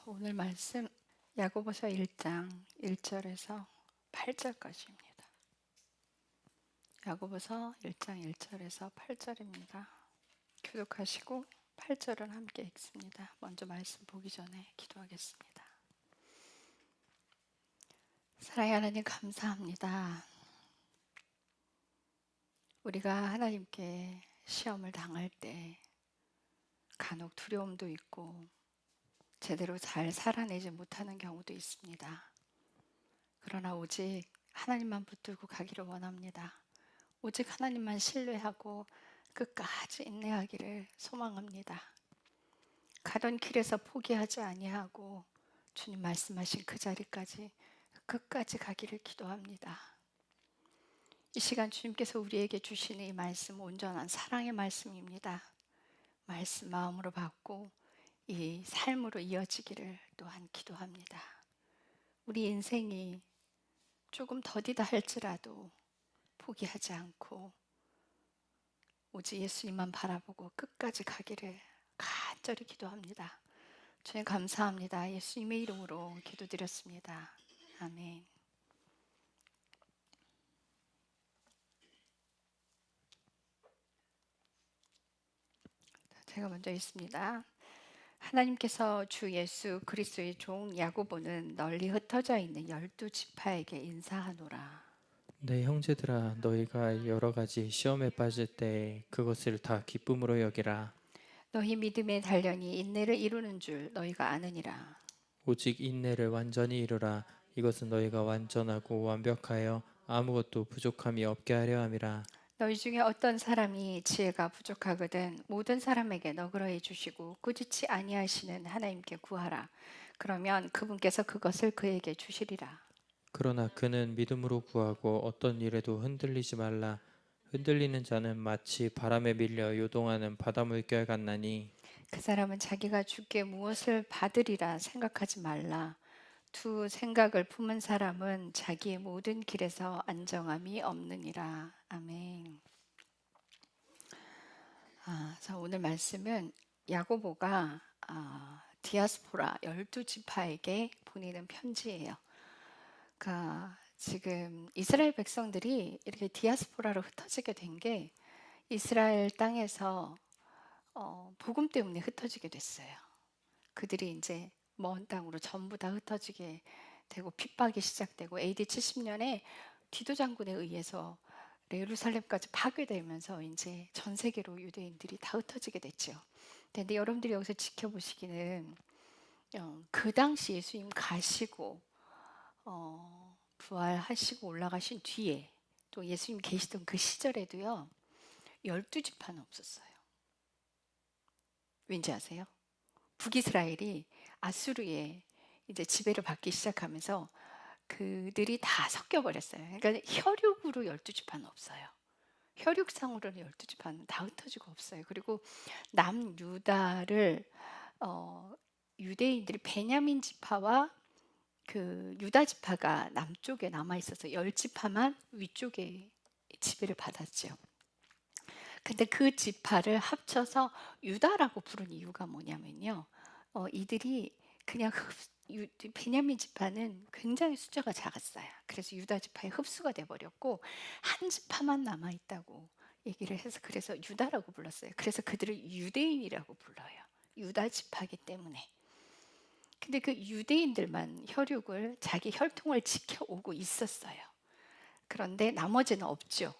오늘 말씀 야고보서 1장 1절에서 8절까지입니다. 야고보서 1장 1절에서 8절입니다. 교독하시고 8절을 함께 읽습니다. 먼저 말씀 보기 전에 기도하겠습니다. 사랑의 하나님 감사합니다. 우리가 하나님께 시험을 당할 때 간혹 두려움도 있고 제대로 잘 살아내지 못하는 경우도 있습니다. 그러나 오직 하나님만 붙들고 가기를 원합니다. 오직 하나님만 신뢰하고 끝까지 인내하기를 소망합니다. 가던 길에서 포기하지 아니하고 주님 말씀하신 그 자리까지 끝까지 가기를 기도합니다. 이 시간 주님께서 우리에게 주시는 이 말씀 온전한 사랑의 말씀입니다. 말씀 마음으로 받고 이 삶으로 이어지기를 또한 기도합니다. 우리 인생이 조금 더디다 할지라도 포기하지 않고 오직 예수님만 바라보고 끝까지 가기를 간절히 기도합니다. 주님 감사합니다. 예수님의 이름으로 기도드렸습니다. 아멘. 제가 먼저 읽습니다. 하나님께서 주 예수 그리스도의 종 야고보는 널리 흩어져 있는 12지파에게 인사하노라. 내 형제들아, 너희가 여러 가지 시험에 빠질 때 그것을 다 기쁨으로 여기라. 너희 믿음의 단련이 인내를 이루는 줄 너희가 아느니라. 오직 인내를 완전히 이루라. 이것은 너희가 완전하고 완벽하여 아무것도 부족함이 없게 하려 함이라. 너희 중에 어떤 사람이 지혜가 부족하거든 모든 사람에게 너그러이 주시고 꾸짖지 아니하시는 하나님께 구하라. 그러면 그분께서 그것을 그에게 주시리라. 그러나 그는 믿음으로 구하고 어떤 일에도 흔들리지 말라. 흔들리는 자는 마치 바람에 밀려 요동하는 바닷물결 같나니 그 사람은 자기가 주께 무엇을 받으리라 생각하지 말라. 두 생각을 품은 사람은 자기의 모든 길에서 안정함이 없느니라. 아멘. 그래서 오늘 말씀은 야고보가 디아스포라 12지파에게 보내는 편지예요. 그러니까 지금 이스라엘 백성들이 이렇게 디아스포라로 흩어지게 된 게 이스라엘 땅에서 복음 때문에 흩어지게 됐어요. 그들이 이제 먼 땅으로 전부 다 흩어지게 되고 핍박이 시작되고 AD 70년에 디도 장군에 의해서 예루살렘까지 파괴되면서 이제 전 세계로 유대인들이 다 흩어지게 됐죠. 근데 여러분들이 여기서 지켜보시기는 그 당시 예수님 가시고 부활하시고 올라가신 뒤에 또 예수님 계시던 그 시절에도요 12지파는 없었어요. 왠지 아세요? 북이스라엘이 아수르의 이제 지배를 받기 시작하면서 그들이 다 섞여 버렸어요. 그러니까 혈육으로 12지파는 없어요. 혈육상으로는 12지파는 다 흩어지고 없어요. 그리고 남유다를 유대인들이 베냐민 지파와 그 유다 지파가 남쪽에 남아 있어서 10지파만 위쪽에 지배를 받았죠. 근데 그 지파를 합쳐서 유다라고 부른 이유가 뭐냐면요. 이들이 그냥 베냐민 지파는 굉장히 숫자가 작았어요. 그래서 유다 지파에 흡수가 돼 버렸고 한 지파만 남아 있다고 얘기를 해서 그래서 유다라고 불렀어요. 그래서 그들을 유대인이라고 불러요. 유다 지파기 때문에. 근데 그 유대인들만 혈육을 자기 혈통을 지켜오고 있었어요. 그런데 나머지는 없죠.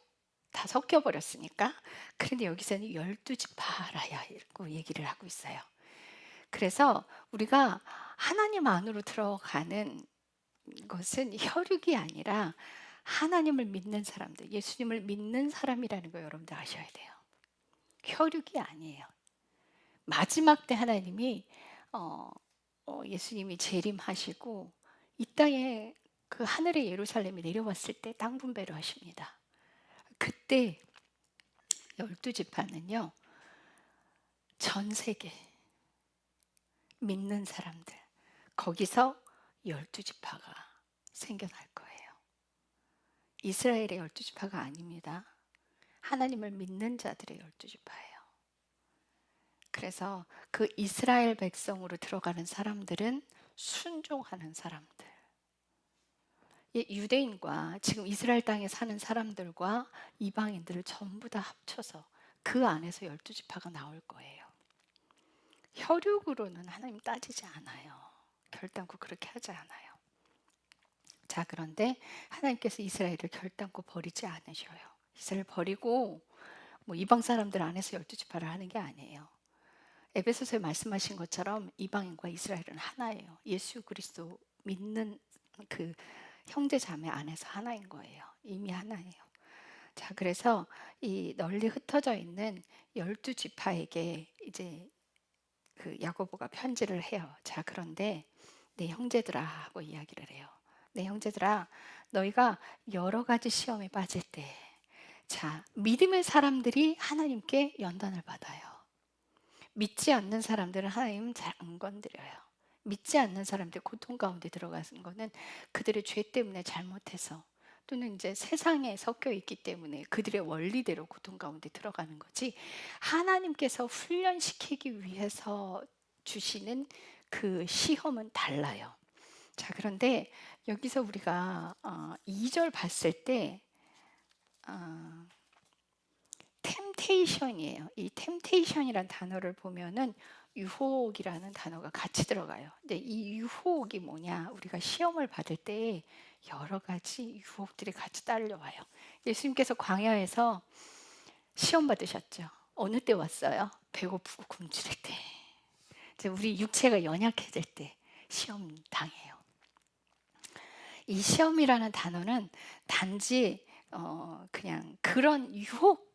다 섞여 버렸으니까. 그런데 여기서는 12지파라고 얘기를 하고 있어요. 그래서 우리가 하나님 안으로 들어가는 것은 혈육이 아니라 하나님을 믿는 사람들, 예수님을 믿는 사람이라는 거 여러분들 아셔야 돼요. 혈육이 아니에요. 마지막 때 하나님이 예수님이 재림하시고 이 땅에 그 하늘의 예루살렘이 내려왔을 때 땅 분배를 하십니다. 그때 12지파는요. 전 세계 믿는 사람들 거기서 12지파가 생겨날 거예요. 이스라엘의 12지파가 아닙니다. 하나님을 믿는 자들의 12지파예요. 그래서 그 이스라엘 백성으로 들어가는 사람들은 순종하는 사람들. 유대인과 지금 이스라엘 땅에 사는 사람들과 이방인들을 전부 다 합쳐서 그 안에서 12지파가 나올 거예요. 혈육으로는 하나님 따지지 않아요. 결단코 그렇게 하지 않아요. 자, 그런데 하나님께서 이스라엘을 결단코 버리지 않으셔요. 이스라엘 버리고 뭐 이방 사람들 안에서 12지파를 하는 게 아니에요. 에베소서에 말씀하신 것처럼 이방인과 이스라엘은 하나예요. 예수 그리스도 믿는 그 형제 자매 안에서 하나인 거예요. 이미 하나예요. 자, 그래서 이 널리 흩어져 있는 12지파에게 이제 그 야고보가 편지를 해요. 자, 그런데 내 형제들아 하고 이야기를 해요. 내 형제들아, 너희가 여러 가지 시험에 빠질 때, 자, 믿음의 사람들이 하나님께 연단을 받아요. 믿지 않는 사람들은 하나님 잘 안 건드려요. 믿지 않는 사람들 고통 가운데 들어가는 거는 그들의 죄 때문에 잘못해서 또는 이제 세상에 섞여 있기 때문에 그들의 원리대로 고통 가운데 들어가는 거지, 하나님께서 훈련시키기 위해서 주시는 그 시험은 달라요. 자, 그런데 여기서 우리가 2절 봤을 때 템테이션이에요. 이 템테이션이란 단어를 보면은 유혹이라는 단어가 같이 들어가요. 근데 이 유혹이 뭐냐? 우리가 시험을 받을 때 여러 가지 유혹들이 같이 딸려와요. 예수님께서 광야에서 시험 받으셨죠. 어느 때 왔어요? 배고프고 굶주릴 때. 이제 우리 육체가 연약해질 때 시험 당해요. 이 시험이라는 단어는 단지 그냥 그런 유혹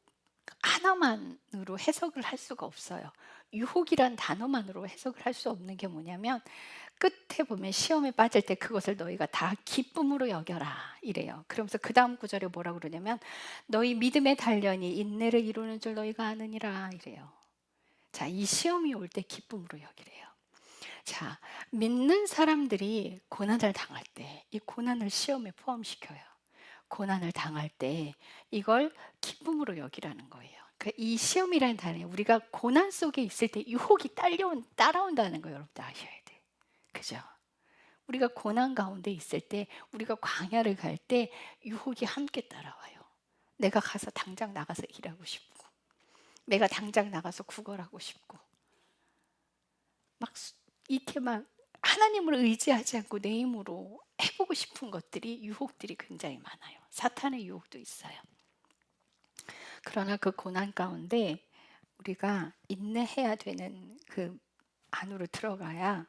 하나만으로 해석을 할 수가 없어요. 유혹이란 단어만으로 해석을 할 수 없는 게 뭐냐면, 끝에 보면 시험에 빠질 때 그것을 너희가 다 기쁨으로 여겨라 이래요. 그러면서 그 다음 구절에 뭐라고 그러냐면, 너희 믿음의 단련이 인내를 이루는 줄 너희가 아느니라 이래요. 자, 이 시험이 올 때 기쁨으로 여기래요. 자, 믿는 사람들이 고난을 당할 때 이 고난을 시험에 포함시켜요. 고난을 당할 때 이걸 기쁨으로 여기라는 거예요. 이 시험이라는 단어에 우리가 고난 속에 있을 때 유혹이 따라온다는 거 여러분들 아셔야 돼. 그죠? 우리가 고난 가운데 있을 때, 우리가 광야를 갈 때 유혹이 함께 따라와요. 내가 가서 당장 나가서 일하고 싶고, 내가 당장 나가서 구걸하고 싶고, 막 이렇게 막 하나님을 의지하지 않고 내 힘으로 해보고 싶은 것들이, 유혹들이 굉장히 많아요. 사탄의 유혹도 있어요. 그러나 그 고난 가운데 우리가 인내해야 되는 그 안으로 들어가야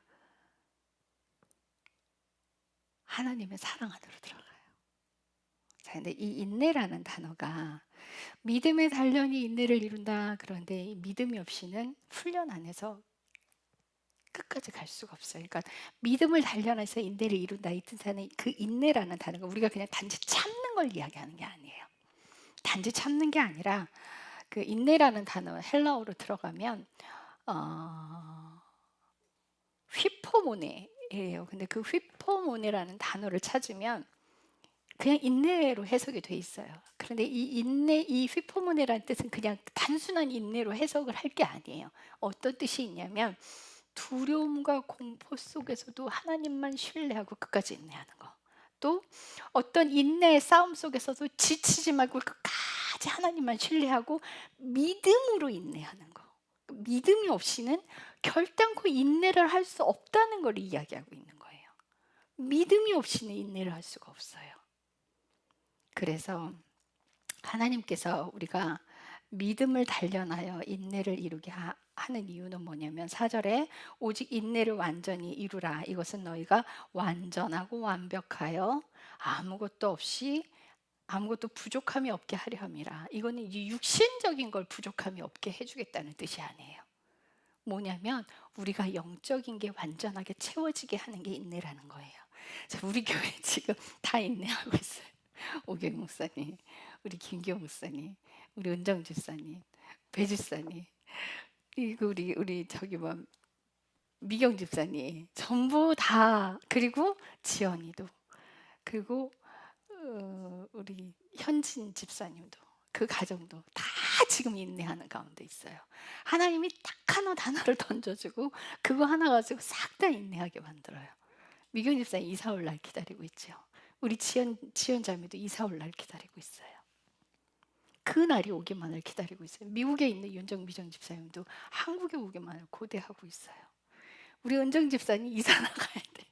하나님의 사랑 안으로 들어가요. 자, 근데 이 인내라는 단어가, 믿음의 단련이 인내를 이룬다. 그런데 이 믿음이 없이는 훈련 안에서 끝까지 갈 수가 없어요. 그러니까 믿음을 단련해서 인내를 이룬다 이 뜻하는 그 인내라는 단어가 우리가 그냥 단지 참는 걸 이야기하는 게 아니에요. 단지 참는 게 아니라 그 인내라는 단어 헬라어로 들어가면 휘포모네예요. 근데 그 휘포모네라는 단어를 찾으면 그냥 인내로 해석이 돼 있어요. 그런데 이 인내, 이 휘포모네라는 뜻은 그냥 단순한 인내로 해석을 할 게 아니에요. 어떤 뜻이 있냐면, 두려움과 공포 속에서도 하나님만 신뢰하고 끝까지 인내하는 거. 또 어떤 인내의 싸움 속에서도 지치지 말고 끝까지 하나님만 신뢰하고 믿음으로 인내하는 거. 믿음이 없이는 결단코 인내를 할 수 없다는 걸 이야기하고 있는 거예요. 믿음이 없이는 인내를 할 수가 없어요. 그래서 하나님께서 우리가 믿음을 단련하여 인내를 이루게 하는 이유는 뭐냐면, 4절에 오직 인내를 완전히 이루라. 이것은 너희가 완전하고 완벽하여 아무것도 부족함이 없게 하려 함이라. 이거는 이 육신적인 걸 부족함이 없게 해주겠다는 뜻이 아니에요. 뭐냐면 우리가 영적인 게 완전하게 채워지게 하는 게 인내라는 거예요. 자, 우리 교회 지금 다 인내하고 있어요. 오경 목사님, 우리 김기호 목사님, 우리 은정 집사님, 배 집사님, 그리고 우리 저기 뭐 미경 집사님, 전부 다, 그리고 지연이도, 그리고 우리 현진 집사님도, 그 가정도 다 지금 인내하는 가운데 있어요. 하나님이 딱 하나 단어를 던져주고 그거 하나 가지고 싹 다 인내하게 만들어요. 미경 집사님 이사 올 날 기다리고 있죠. 우리 지연 자매도 이사 올 날 기다리고 있어요. 그 날이 오기만을 기다리고 있어요. 미국에 있는 윤정 미정 집사님도 한국에 오기만을 고대하고 있어요. 우리 은정 집사님 이사 나가야 돼.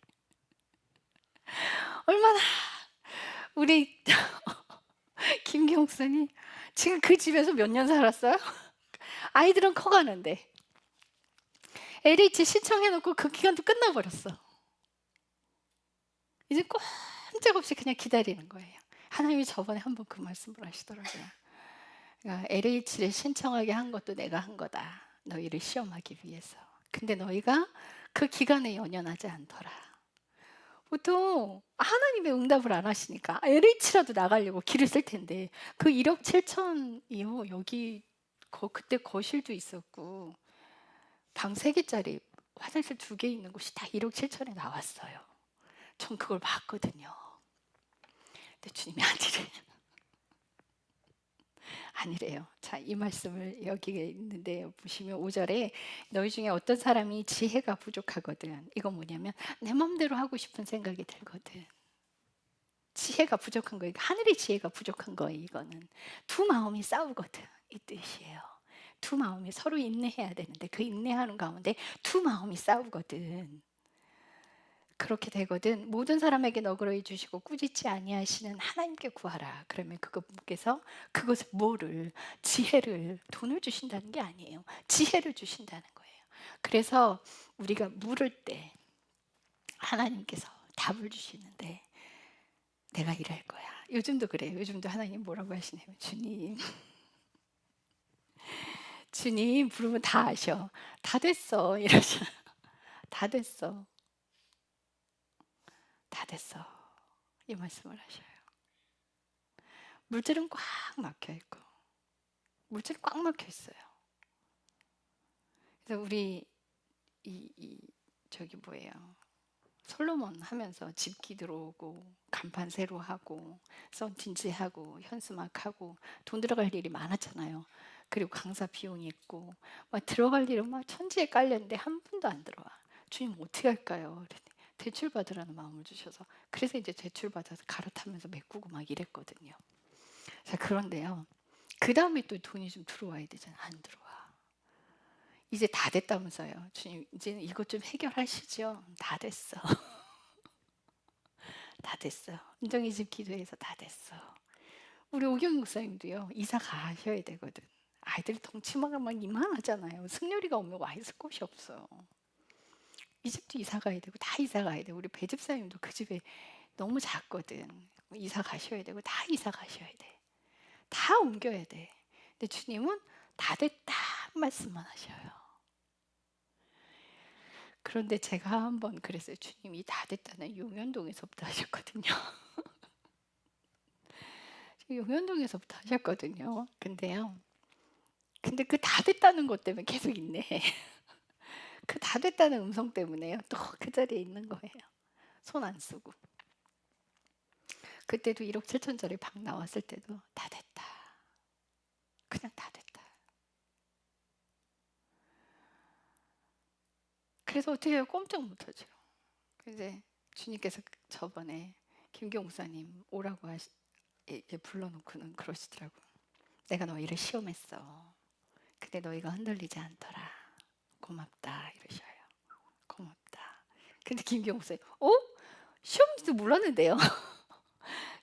얼마나 우리 김경선이 지금 그 집에서 몇 년 살았어요? 아이들은 커가는데 LH 신청해놓고 그 기간도 끝나버렸어. 이제 꼼짝없이 그냥 기다리는 거예요. 하나님이 저번에 한번 그 말씀을 하시더라고요. 그러니까 LH를 신청하게 한 것도 내가 한 거다. 너희를 시험하기 위해서. 근데 너희가 그 기간에 연연하지 않더라. 보통 하나님의 응답을 안 하시니까 LH라도 나가려고 길을 쓸 텐데 그 1억 7천이요. 여기 그때 거실도 있었고 방 3개짜리 화장실 2개 있는 곳이 다 1억 7천에 나왔어요. 전 그걸 봤거든요. 근데 주님이 아니래요. 자, 이 말씀을 여기에 있는데 보시면 5절에 너희 중에 어떤 사람이 지혜가 부족하거든. 이건 뭐냐면 내 마음대로 하고 싶은 생각이 들거든. 지혜가 부족한 거예요. 하늘의 지혜가 부족한 거예요. 이거는 두 마음이 싸우거든. 이 뜻이에요. 두 마음이 서로 인내해야 되는데 그 인내하는 가운데 두 마음이 싸우거든. 그렇게 되거든. 모든 사람에게 너그러이 주시고 꾸짖지 아니하시는 하나님께 구하라. 그러면 그분께서 그것을 뭐를 지혜를 돈을 주신다는 게 아니에요. 지혜를 주신다는 거예요. 그래서 우리가 물을 때 하나님께서 답을 주시는데 내가 일할 거야. 요즘도 그래요. 요즘도 하나님 뭐라고 하시냐면 주님 부르면 다 아셔. 다 됐어. 이러셔. 다 됐어. 다 됐어. 이 말씀을 하셔요. 물질은 꽉 막혀 있고 물질이 꽉 막혀 있어요. 그래서 우리 저기 뭐예요? 솔로몬 하면서 집기 들어오고 간판 새로 하고 썬틴지하고 현수막하고 돈 들어갈 일이 많았잖아요. 그리고 강사 비용이 있고 막 들어갈 일은 막 천지에 깔렸는데 한 푼도 안 들어와. 주님 어떻게 할까요? 그랬더니 대출 받으라는 마음을 주셔서 그래서 이제 대출 받아서 갈아타면서 메꾸고 막 이랬거든요. 자, 그런데요. 그 다음에 또 돈이 좀 들어와야 되잖아. 안 들어와. 이제 다 됐다면서요. 주님 이제는 이것 좀 해결하시죠. 다 됐어. 다 됐어. 은정이 집 기도해서 다 됐어. 우리 오경 목사님도요. 이사 가셔야 되거든. 아이들이 덩치마가 막 이만하잖아요. 승렬이가 오면 와 있을 곳이 없어. 이 집도 이사 가야 되고 다 이사 가야 되고 우리 배집사님도 그 집에 너무 작거든. 이사 가셔야 되고 다 이사 가셔야 돼. 다 옮겨야 돼. 근데 주님은 다 됐다 말씀만 하셔요. 그런데 제가 한번 그랬어요. 주님이 다 됐다는 용현동에서부터 하셨거든요. 용현동에서부터 하셨거든요. 근데 그 다 됐다는 것 때문에 계속 있네. 그 다 됐다는 음성 때문에요. 또 그 자리에 있는 거예요. 손 안 쓰고. 그때도 1억 7천짜리 방 나왔을 때도 다 됐다. 그냥 다 됐다. 그래서 어떻게 해요? 꼼짝 못하죠. 이제 주님께서 저번에 김경사님 오라고 불러놓고는 그러시더라고요. 내가 너희를 시험했어. 근데 너희가 흔들리지 않더라. 고맙다 이러셔요. 고맙다. 근데 김경사님, 시험인지도 몰랐는데요.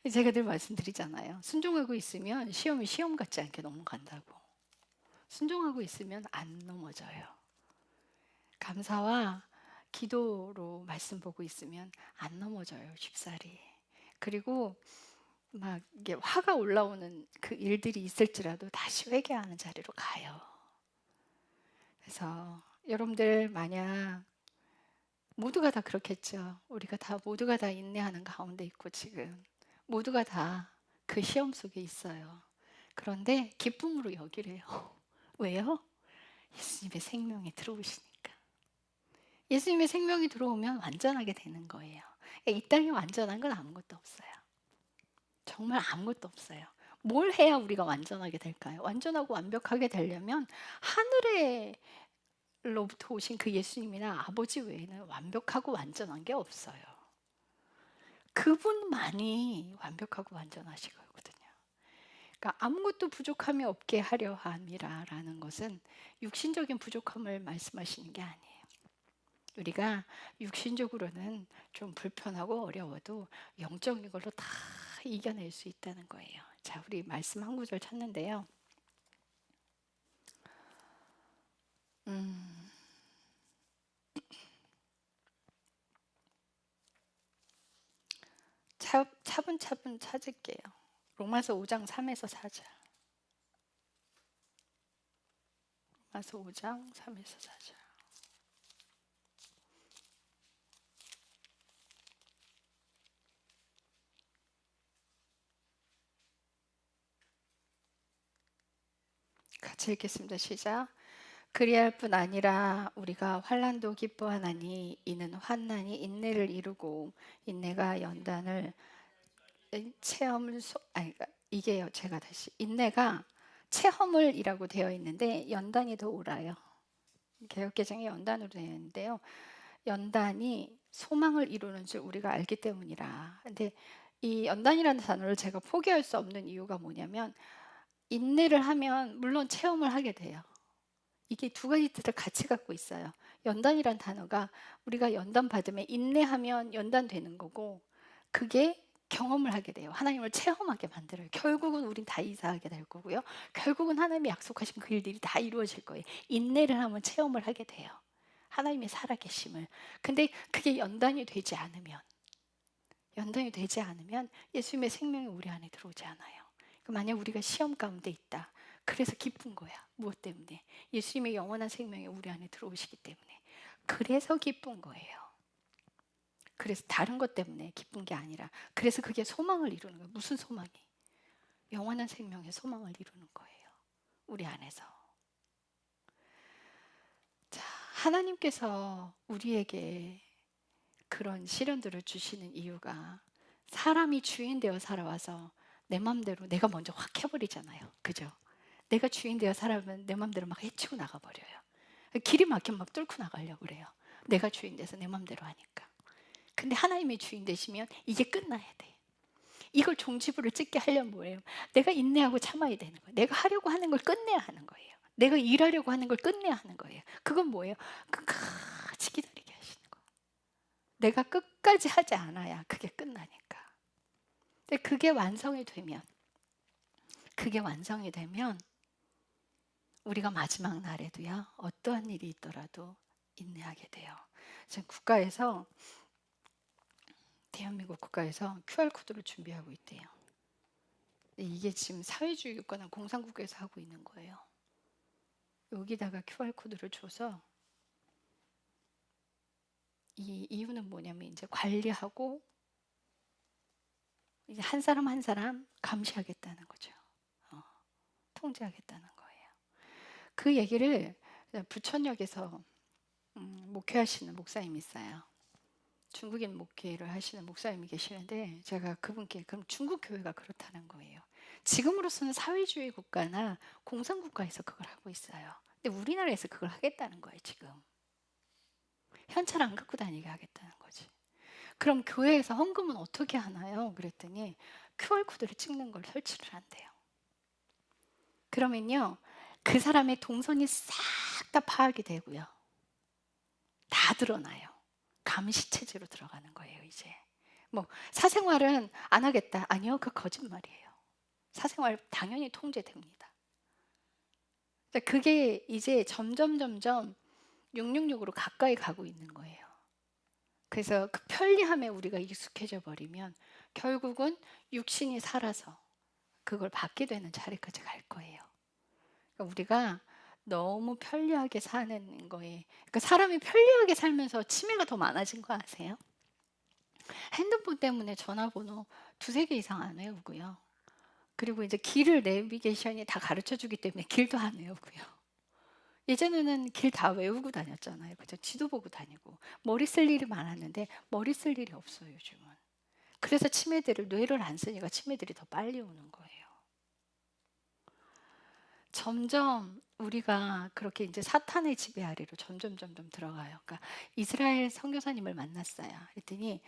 제가 늘 말씀드리잖아요. 순종하고 있으면 시험이 시험 같지 않게 넘어간다고. 순종하고 있으면 안 넘어져요. 감사와 기도로 말씀 보고 있으면 안 넘어져요. 쉽사리. 그리고 막 이게 화가 올라오는 그 일들이 있을지라도 다시 회개하는 자리로 가요. 그래서 여러분들 만약 모두가 다 그렇겠죠. 우리가 다 모두가 다 인내하는 가운데 있고 지금 모두가 다 그 시험 속에 있어요. 그런데 기쁨으로 여기래요. 왜요? 예수님의 생명이 들어오시니까. 예수님의 생명이 들어오면 완전하게 되는 거예요. 이 땅에 완전한 건 아무것도 없어요. 정말 아무것도 없어요. 뭘 해야 우리가 완전하게 될까요? 완전하고 완벽하게 되려면 하늘로부터 오신 그 예수님이나 아버지 외에는 완벽하고 완전한 게 없어요. 그분만이 완벽하고 완전하시거든요. 그러니까 아무것도 부족함이 없게 하려 함이라라는 것은 육신적인 부족함을 말씀하시는 게 아니에요. 우리가 육신적으로는 좀 불편하고 어려워도 영적인 걸로 다 이겨낼 수 있다는 거예요. 자, 우리 말씀 한 구절 찾는데요. 음, 차분차분 찾을게요. 로마서 5장 3에서 4절. 로마서 5장 3에서 4절. 같이 읽겠습니다. 시작. 그리할 뿐 아니라 우리가 환난도 기뻐하나니 이는 환난이 인내를 이루고 인내가 연단을 체험을 그러니까 이게요. 제가 다시 인내가 체험을이라고 되어 있는데 연단이 더 옳아요. 개역개정에 연단으로 되어 있는데요. 연단이 소망을 이루는 줄 우리가 알기 때문이라. 근데 이 연단이라는 단어를 제가 포기할 수 없는 이유가 뭐냐면 인내를 하면 물론 체험을 하게 돼요. 이게 두 가지 뜻을 같이 갖고 있어요. 연단이란 단어가 우리가 연단 받으면 인내하면 연단되는 거고 그게 경험을 하게 돼요. 하나님을 체험하게 만들어요. 결국은 우린 다 이사하게 될 거고요. 결국은 하나님이 약속하신 그 일들이 다 이루어질 거예요. 인내를 하면 체험을 하게 돼요. 하나님의 살아계심을. 근데 그게 연단이 되지 않으면 예수님의 생명이 우리 안에 들어오지 않아요. 만약 우리가 시험 가운데 있다. 그래서 기쁜 거야. 무엇 때문에? 예수님의 영원한 생명이 우리 안에 들어오시기 때문에. 그래서 기쁜 거예요. 그래서 다른 것 때문에 기쁜 게 아니라 그래서 그게 소망을 이루는 거예요. 무슨 소망이? 영원한 생명의 소망을 이루는 거예요. 우리 안에서. 자, 하나님께서 우리에게 그런 시련들을 주시는 이유가 사람이 주인 되어 살아와서 내 맘대로 내가 먼저 확 해버리잖아요. 그죠? 내가 주인 되어 살아면 내 맘대로 막 해치고 나가버려요. 길이 막히면 막 뚫고 나가려고 그래요. 내가 주인 돼서 내 맘대로 하니까. 근데 하나님의 주인 되시면 이게 끝나야 돼. 이걸 종지부를 찍게 하려면 뭐예요? 내가 인내하고 참아야 되는 거예요. 내가 하려고 하는 걸 끝내야 하는 거예요. 내가 일하려고 하는 걸 끝내야 하는 거예요. 그건 뭐예요? 끝까지 기다리게 하시는 거예요. 내가 끝까지 하지 않아야 그게 끝나니까. 근데 그게 완성이 되면 우리가 마지막 날에도요, 어떠한 일이 있더라도 인내하게 돼요. 지금 대한민국 국가에서 QR코드를 준비하고 있대요. 이게 지금 사회주의 국가나 공산국가에서 하고 있는 거예요. 여기다가 QR코드를 줘서 이 이유는 뭐냐면 이제 관리하고 이제 한 사람 한 사람 감시하겠다는 거죠. 통제하겠다는 거예요. 그 얘기를 부천역에서 목회하시는 목사님이 있어요. 중국인 목회를 하시는 목사님이 계시는데 제가 그분께 그럼 중국 교회가 그렇다는 거예요. 지금으로서는 사회주의 국가나 공산국가에서 그걸 하고 있어요. 근데 우리나라에서 그걸 하겠다는 거예요. 지금 현찰 안 갖고 다니게 하겠다는 거지. 그럼 교회에서 헌금은 어떻게 하나요? 그랬더니 QR코드를 찍는 걸 설치를 한대요. 그러면요 그 사람의 동선이 싹 다 파악이 되고요 다 드러나요. 감시 체제로 들어가는 거예요. 이제 뭐 사생활은 안 하겠다. 아니요, 그 거짓말이에요. 사생활 당연히 통제됩니다. 그게 이제 점점 666으로 가까이 가고 있는 거예요. 그래서 그 편리함에 우리가 익숙해져 버리면 결국은 육신이 살아서 그걸 받게 되는 자리까지 갈 거예요. 그러니까 우리가 너무 편리하게 사는 거에 그러니까 사람이 편리하게 살면서 치매가 더 많아진 거 아세요? 핸드폰 때문에 전화번호 두세 개 이상 안 외우고요. 그리고 이제 길을 내비게이션이 다 가르쳐 주기 때문에 길도 안 외우고요. 예전에는 길 다 외우고 다녔잖아요. 그죠? 지도 보고 다니고. 머리 쓸 일이 많았는데 머리 쓸 일이 없어요, 요즘은. 그래서 치매들을 뇌를 안 쓰니까 치매들이 더 빨리 오는 거예요. 점점 우리가 그렇게 이제 사탄의 지배 아래로 점점 들어가요. 그러니까 이스라엘 선교사님을 만났어요. 그랬더니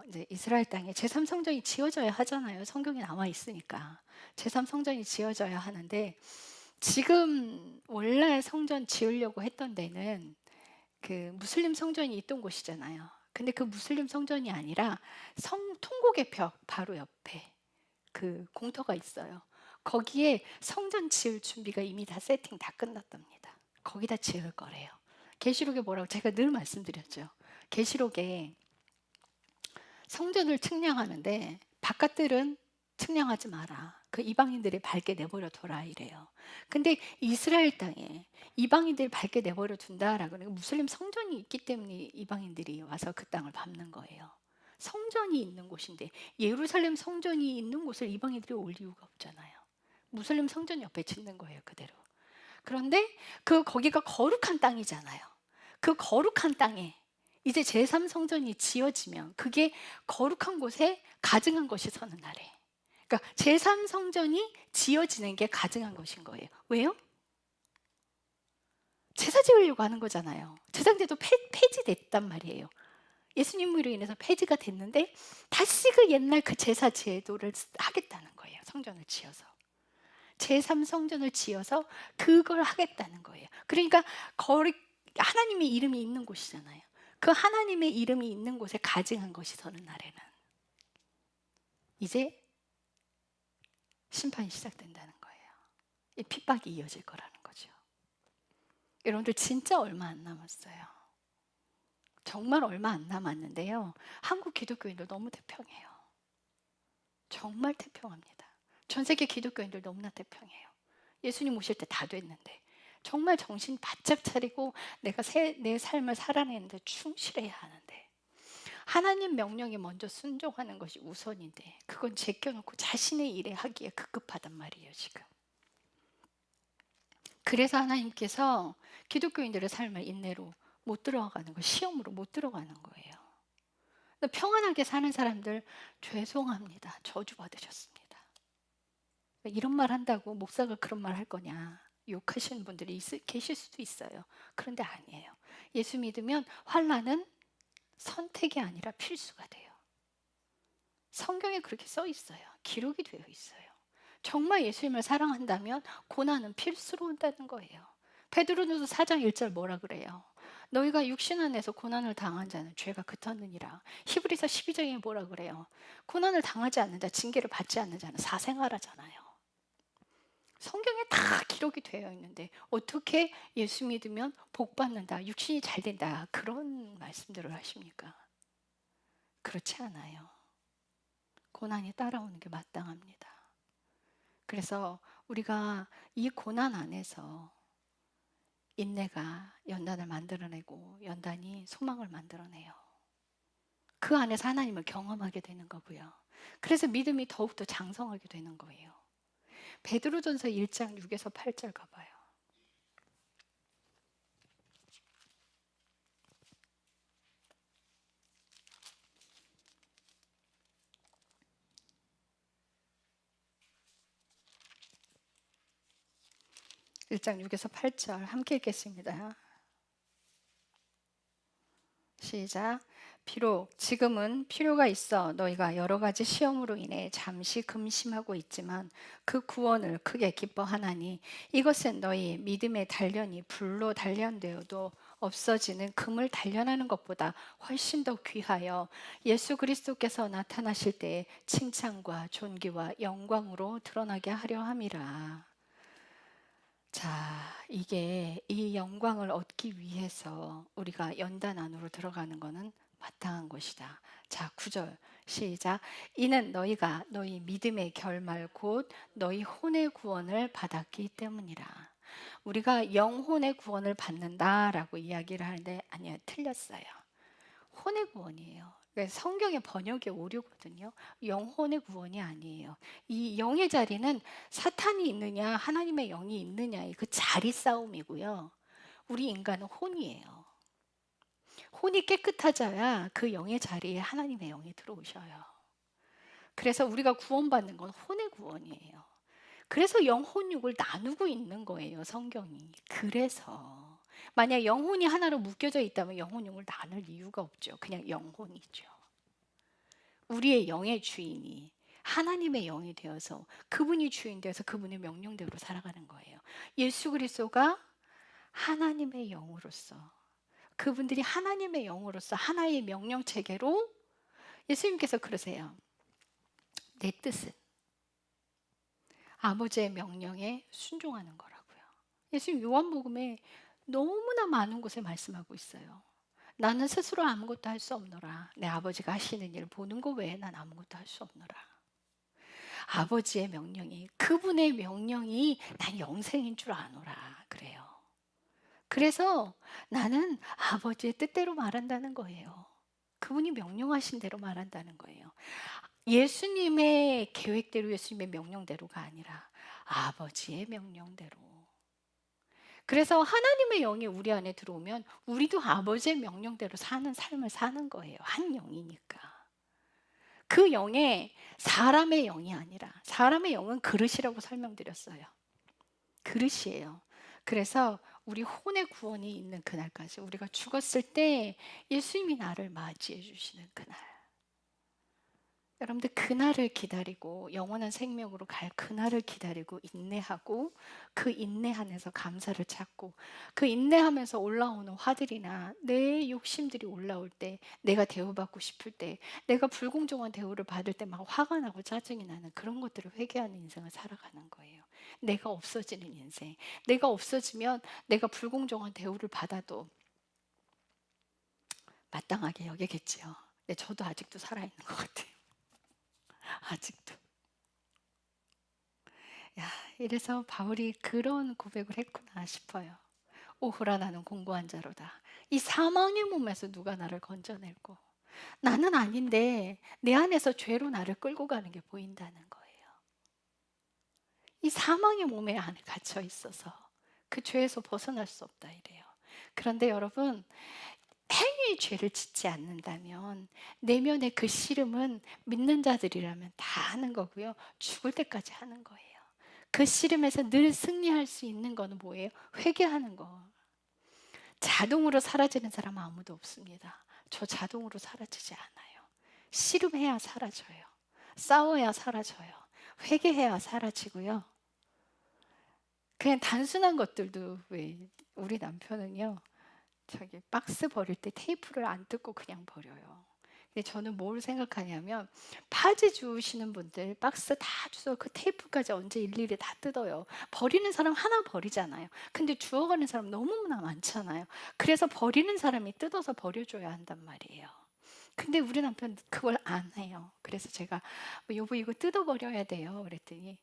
이제 이스라엘 땅에 제3성전이 지어져야 하잖아요. 성경에 나와 있으니까. 제3성전이 지어져야 하는데 지금 원래 성전 지으려고 했던 데는 그 무슬림 성전이 있던 곳이잖아요. 근데 그 무슬림 성전이 아니라 통곡의 벽 바로 옆에 그 공터가 있어요. 거기에 성전 지을 준비가 이미 다 세팅 다 끝났답니다. 거기다 지을 거래요. 계시록에 뭐라고 제가 늘 말씀드렸죠. 계시록에 성전을 측량하는데 바깥들은 측량하지 마라. 그 이방인들이 밝게 내버려 둬라 이래요. 근데 이스라엘 땅에 이방인들이 밝게 내버려 둔다라고 하는 건 무슬림 성전이 있기 때문에 이방인들이 와서 그 땅을 밟는 거예요. 성전이 있는 곳인데 예루살렘 성전이 있는 곳을 이방인들이 올 이유가 없잖아요. 무슬림 성전 옆에 짓는 거예요, 그대로. 그런데 거기가 거룩한 땅이잖아요. 그 거룩한 땅에 이제 제3성전이 지어지면 그게 거룩한 곳에 가증한 것이 서는 날에. 그러니까 제3성전이 지어지는 게 가증한 것인 거예요. 왜요? 제사 지으려고 하는 거잖아요. 제사제도 폐지됐단 말이에요. 예수님으로 인해서 폐지가 됐는데 다시 그 옛날 그 제사 제도를 하겠다는 거예요. 성전을 지어서. 제3성전을 지어서 그걸 하겠다는 거예요. 그러니까 하나님의 이름이 있는 곳이잖아요. 그 하나님의 이름이 있는 곳에 가증한 것이 서는 날에는 이제 심판이 시작된다는 거예요. 이 핍박이 이어질 거라는 거죠. 여러분들 진짜 얼마 안 남았어요. 정말 얼마 안 남았는데요. 한국 기독교인들 너무 태평해요. 정말 태평합니다. 전 세계 기독교인들 너무나 태평해요. 예수님 오실 때 다 됐는데 정말 정신 바짝 차리고 내가 내 삶을 살아내는데 충실해야 하는데 하나님 명령에 먼저 순종하는 것이 우선인데 그건 제껴놓고 자신의 일에 하기에 급급하단 말이에요 지금. 그래서 하나님께서 기독교인들의 삶을 인내로 못 들어가는 거, 시험으로 못 들어가는 거예요. 평안하게 사는 사람들 죄송합니다. 저주받으셨습니다. 이런 말 한다고 목사가 그런 말 할 거냐 욕하시는 분들이 계실 수도 있어요. 그런데 아니에요. 예수 믿으면 환난은 선택이 아니라 필수가 돼요. 성경에 그렇게 써 있어요. 기록이 되어 있어요. 정말 예수님을 사랑한다면 고난은 필수로 온다는 거예요. 베드로전서 4장 1절 뭐라 그래요? 너희가 육신 안에서 고난을 당한 자는 죄가 그쳤느니라. 히브리서 12장에 뭐라 그래요? 고난을 당하지 않는 자, 징계를 받지 않는 자는 사생아라잖아요. 성경에 다 기록이 되어 있는데 어떻게 예수 믿으면 복 받는다, 육신이 잘 된다 그런 말씀들을 하십니까? 그렇지 않아요. 고난이 따라오는 게 마땅합니다. 그래서 우리가 이 고난 안에서 인내가 연단을 만들어내고 연단이 소망을 만들어내요. 그 안에서 하나님을 경험하게 되는 거고요. 그래서 믿음이 더욱더 장성하게 되는 거예요. 베드로전서 1장 6에서 8절 가봐요. 일장 6에서 8절 함께 읽겠습니다. 시작. 비록 지금은 필요가 있어 너희가 여러 가지 시험으로 인해 잠시 금심하고 있지만 그 구원을 크게 기뻐하나니 이것은 너희 믿음의 단련이 불로 단련되어도 없어지는 금을 단련하는 것보다 훨씬 더 귀하여 예수 그리스도께서 나타나실 때에 칭찬과 존귀와 영광으로 드러나게 하려 함이라. 자, 이게 이 영광을 얻기 위해서 우리가 연단 안으로 들어가는 것은 마땅한 것이다. 자, 9절 시작. 이는 너희가 너희 믿음의 결말 곧 너희 혼의 구원을 받았기 때문이라. 우리가 영혼의 구원을 받는다라고 이야기를 하는데 아니요, 틀렸어요. 혼의 구원이에요. 그러니까 성경의 번역의 오류거든요. 영혼의 구원이 아니에요. 이 영의 자리는 사탄이 있느냐 하나님의 영이 있느냐의 그 자리 싸움이고요. 우리 인간은 혼이에요. 혼이 깨끗해져야 그 영의 자리에 하나님의 영이 들어오셔요. 그래서 우리가 구원받는 건 혼의 구원이에요. 그래서 영혼육을 나누고 있는 거예요, 성경이. 그래서 만약 영혼이 하나로 묶여져 있다면 영혼육을 나눌 이유가 없죠. 그냥 영혼이죠. 우리의 영의 주인이 하나님의 영이 되어서 그분이 주인 되어서 그분의 명령대로 살아가는 거예요. 예수 그리스도가 하나님의 영으로서, 그분들이 하나님의 영으로서 하나의 명령 체계로, 예수님께서 그러세요. 내 뜻은 아버지의 명령에 순종하는 거라고요. 예수님 요한복음에 너무나 많은 곳에 말씀하고 있어요. 나는 스스로 아무것도 할 수 없노라. 내 아버지가 하시는 일을 보는 것 외에 난 아무것도 할 수 없노라. 아버지의 명령이, 그분의 명령이 난 영생인 줄 아노라 그래요. 그래서 나는 아버지의 뜻대로 말한다는 거예요. 그분이 명령하신 대로 말한다는 거예요. 예수님의 계획대로, 예수님의 명령대로가 아니라 아버지의 명령대로. 그래서 하나님의 영이 우리 안에 들어오면 우리도 아버지의 명령대로 사는 삶을 사는 거예요. 한 영이니까. 그 영에 사람의 영이 아니라, 사람의 영은 그릇이라고 설명드렸어요. 그릇이에요. 그래서 우리 혼의 구원이 있는 그날까지, 우리가 죽었을 때 예수님이 나를 맞이해 주시는 그날, 여러분들 그날을 기다리고 영원한 생명으로 갈 그날을 기다리고 인내하고, 그 인내 안에서 감사를 찾고, 그 인내하면서 올라오는 화들이나 내 욕심들이 올라올 때, 내가 대우받고 싶을 때, 내가 불공정한 대우를 받을 때 막 화가 나고 짜증이 나는 그런 것들을 회개하는 인생을 살아가는 거예요. 내가 없어지는 인생. 내가 없어지면 내가 불공정한 대우를 받아도 마땅하게 여기겠지요. 근데 저도 아직도 살아있는 것 같아요. 아직도. 야, 이래서 바울이 그런 고백을 했구나 싶어요. 오호라 나는 공고한 자로다. 이 사망의 몸에서 누가 나를 건져낼고, 나는 아닌데 내 안에서 죄로 나를 끌고 가는 게 보인다는 거예요. 이 사망의 몸에 안에 갇혀 있어서 그 죄에서 벗어날 수 없다 이래요. 그런데 여러분, 행위의 죄를 짓지 않는다면 내면의 그 씨름은 믿는 자들이라면 다 하는 거고요. 죽을 때까지 하는 거예요. 그 씨름에서 늘 승리할 수 있는 거는 뭐예요? 회개하는 거. 자동으로 사라지는 사람은 아무도 없습니다. 저 자동으로 사라지지 않아요. 씨름해야 사라져요. 싸워야 사라져요. 회개해야 사라지고요. 그냥 단순한 것들도, 왜 우리 남편은요, 저기 박스 버릴 때 테이프를 안 뜯고 그냥 버려요. 근데 저는 뭘 생각하냐면, 파지 주우시는 분들 박스 다 주워 그 테이프까지 언제 일일이 다 뜯어요. 버리는 사람 하나 버리잖아요. 근데 주워가는 사람 너무나 많잖아요. 그래서 버리는 사람이 뜯어서 버려줘야 한단 말이에요. 근데 우리 남편 그걸 안 해요. 그래서 제가 여보 이거 뜯어버려야 돼요 그랬더니,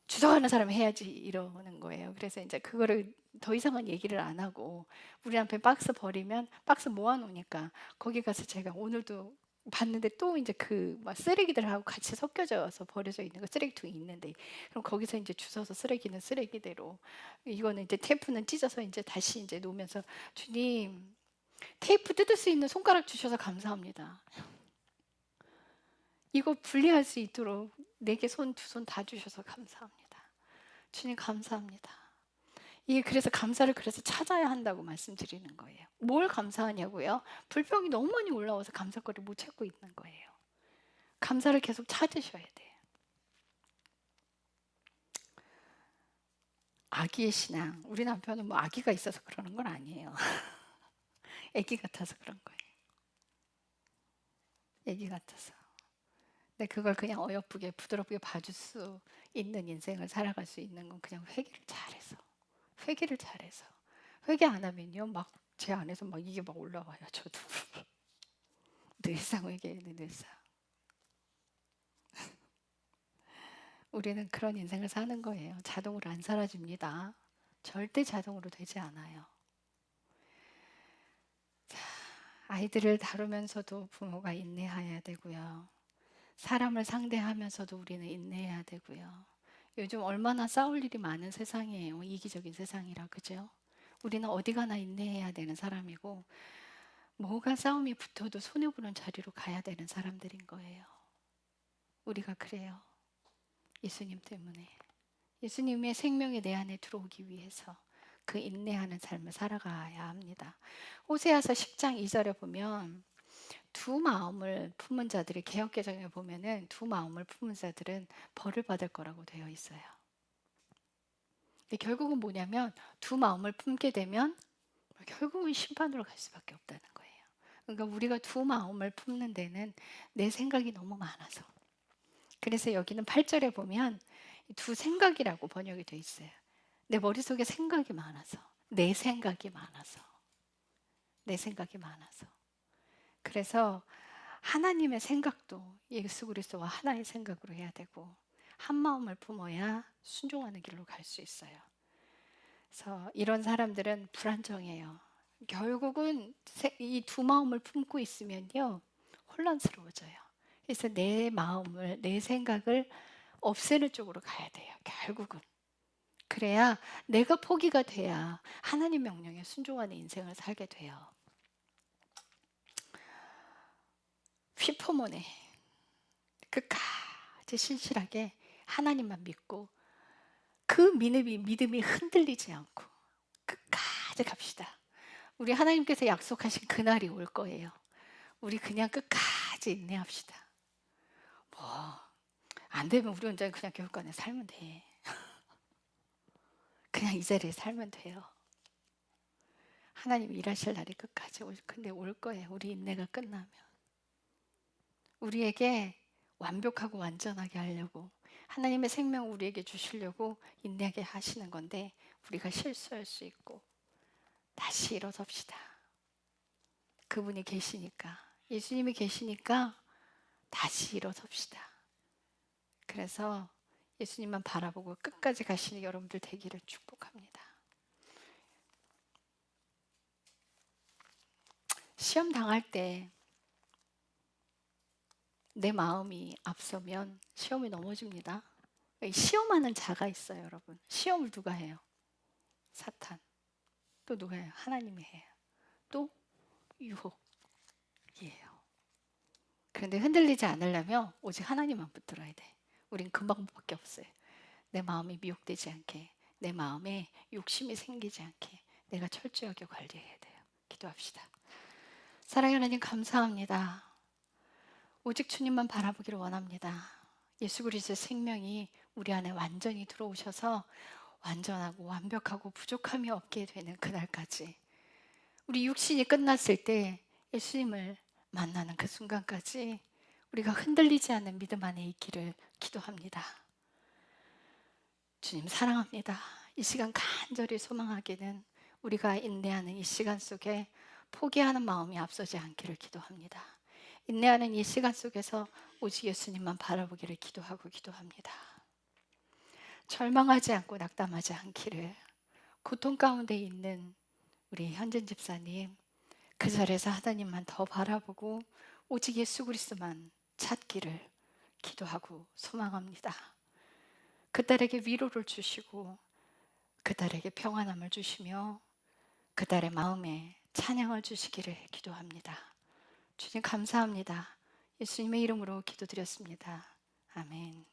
주워가는 사람이 해야지 이러는 거예요. 그래서 이제 그거를 더 이상은 얘기를 안 하고, 우리 남편 박스 버리면 박스 모아놓으니까 거기 가서 제가 오늘도 봤는데 또 이제 그 막 쓰레기들하고 같이 섞여져서 버려져 있는 거, 쓰레기통이 있는데, 그럼 거기서 이제 주워서 쓰레기는 쓰레기대로, 이거는 이제 테이프는 찢어서 이제 다시 이제 놓으면서, 주님 테이프 뜯을 수 있는 손가락 주셔서 감사합니다. 이거 분리할 수 있도록 내게 손 두 손 다 주셔서 감사합니다. 주님 감사합니다. 이게 그래서 감사를 그래서 찾아야 한다고 말씀드리는 거예요. 뭘 감사하냐고요? 불평이 너무 많이 올라와서 감사거리를 못 찾고 있는 거예요. 감사를 계속 찾으셔야 돼요. 아기의 신앙. 우리 남편은 뭐 아기가 있어서 그러는 건 아니에요. 아기 같아서 그런 거예요. 아기 같아서. 근데 그걸 그냥 어여쁘게 부드럽게 봐줄 수 있는 인생을 살아갈 수 있는 건 그냥 회개를 잘해서. 회개를 잘해서. 회개 안 하면요, 막 제 안에서 막 이게 막 올라와요. 저도 늘상 회개는 늘상. 우리는 그런 인생을 사는 거예요. 자동으로 안 사라집니다. 절대 자동으로 되지 않아요. 자, 아이들을 다루면서도 부모가 인내해야 되고요. 사람을 상대하면서도 우리는 인내해야 되고요. 요즘 얼마나 싸울 일이 많은 세상이에요. 이기적인 세상이라, 그죠? 우리는 어디 가나 인내해야 되는 사람이고, 뭐가 싸움이 붙어도 손해보는 자리로 가야 되는 사람들인 거예요. 우리가 그래요. 예수님 때문에. 예수님의 생명이 내 안에 들어오기 위해서 그 인내하는 삶을 살아가야 합니다. 호세아서 10장 2절에 보면 두 마음을 품은 자들이, 개역개정에 보면은 두 마음을 품은 자들은 벌을 받을 거라고 되어 있어요. 근데 결국은 뭐냐면 두 마음을 품게 되면 결국은 심판으로 갈 수밖에 없다는 거예요. 그러니까 우리가 두 마음을 품는 데는 내 생각이 너무 많아서. 그래서 여기는 8절에 보면 두 생각이라고 번역이 되어 있어요. 내 머릿속에 생각이 많아서, 내 생각이 많아서, 내 생각이 많아서. 그래서 하나님의 생각도 예수 그리스도와 하나의 생각으로 해야 되고, 한 마음을 품어야 순종하는 길로 갈 수 있어요. 그래서 이런 사람들은 불안정해요. 결국은 이 두 마음을 품고 있으면요, 혼란스러워져요. 그래서 내 마음을, 내 생각을 없애는 쪽으로 가야 돼요. 결국은. 그래야 내가 포기가 돼야 하나님 명령에 순종하는 인생을 살게 돼요. 휘포모네. 끝까지 신실하게 하나님만 믿고 그 믿음이 흔들리지 않고 끝까지 갑시다. 우리 하나님께서 약속하신 그날이 올 거예요. 우리 그냥 끝까지 인내합시다. 뭐 안 되면 우리 혼자 그냥 교육관에 살면 돼. 그냥 이 자리에 살면 돼요. 하나님 일하실 날이 끝까지 근데 올 거예요. 우리 인내가 끝나면. 우리에게 완벽하고 완전하게 하려고, 하나님의 생명 우리에게 주시려고 인내하게 하시는 건데, 우리가 실수할 수 있고 다시 일어섭시다. 그분이 계시니까, 예수님이 계시니까 다시 일어섭시다. 그래서 예수님만 바라보고 끝까지 가시는 여러분들 되기를 축복합니다. 시험 당할 때 내 마음이 앞서면 시험이 넘어집니다. 시험하는 자가 있어요, 여러분. 시험을 누가 해요? 사탄. 또 누가 해요? 하나님이 해요. 또 유혹이에요. 그런데 흔들리지 않으려면 오직 하나님만 붙들어야 돼. 우린 그 방법밖에 없어요. 내 마음이 미혹되지 않게, 내 마음에 욕심이 생기지 않게 내가 철저하게 관리해야 돼요. 기도합시다. 사랑하는 하나님, 감사합니다. 오직 주님만 바라보기를 원합니다. 예수 그리스도의 생명이 우리 안에 완전히 들어오셔서 완전하고 완벽하고 부족함이 없게 되는 그날까지, 우리 육신이 끝났을 때 예수님을 만나는 그 순간까지 우리가 흔들리지 않는 믿음 안에 있기를 기도합니다. 주님 사랑합니다. 이 시간 간절히 소망하기는 우리가 인내하는 이 시간 속에 포기하는 마음이 앞서지 않기를 기도합니다. 인내하는 이 시간 속에서 오직 예수님만 바라보기를 기도합니다. 절망하지 않고 낙담하지 않기를, 고통 가운데 있는 우리 현진 집사님, 그 자리에서 하나님만 더 바라보고 오직 예수 그리스도만 찾기를 기도하고 소망합니다. 그 딸에게 위로를 주시고 그 딸에게 평안함을 주시며 그 딸의 마음에 찬양을 주시기를 기도합니다. 주님 감사합니다. 예수님의 이름으로 기도드렸습니다. 아멘.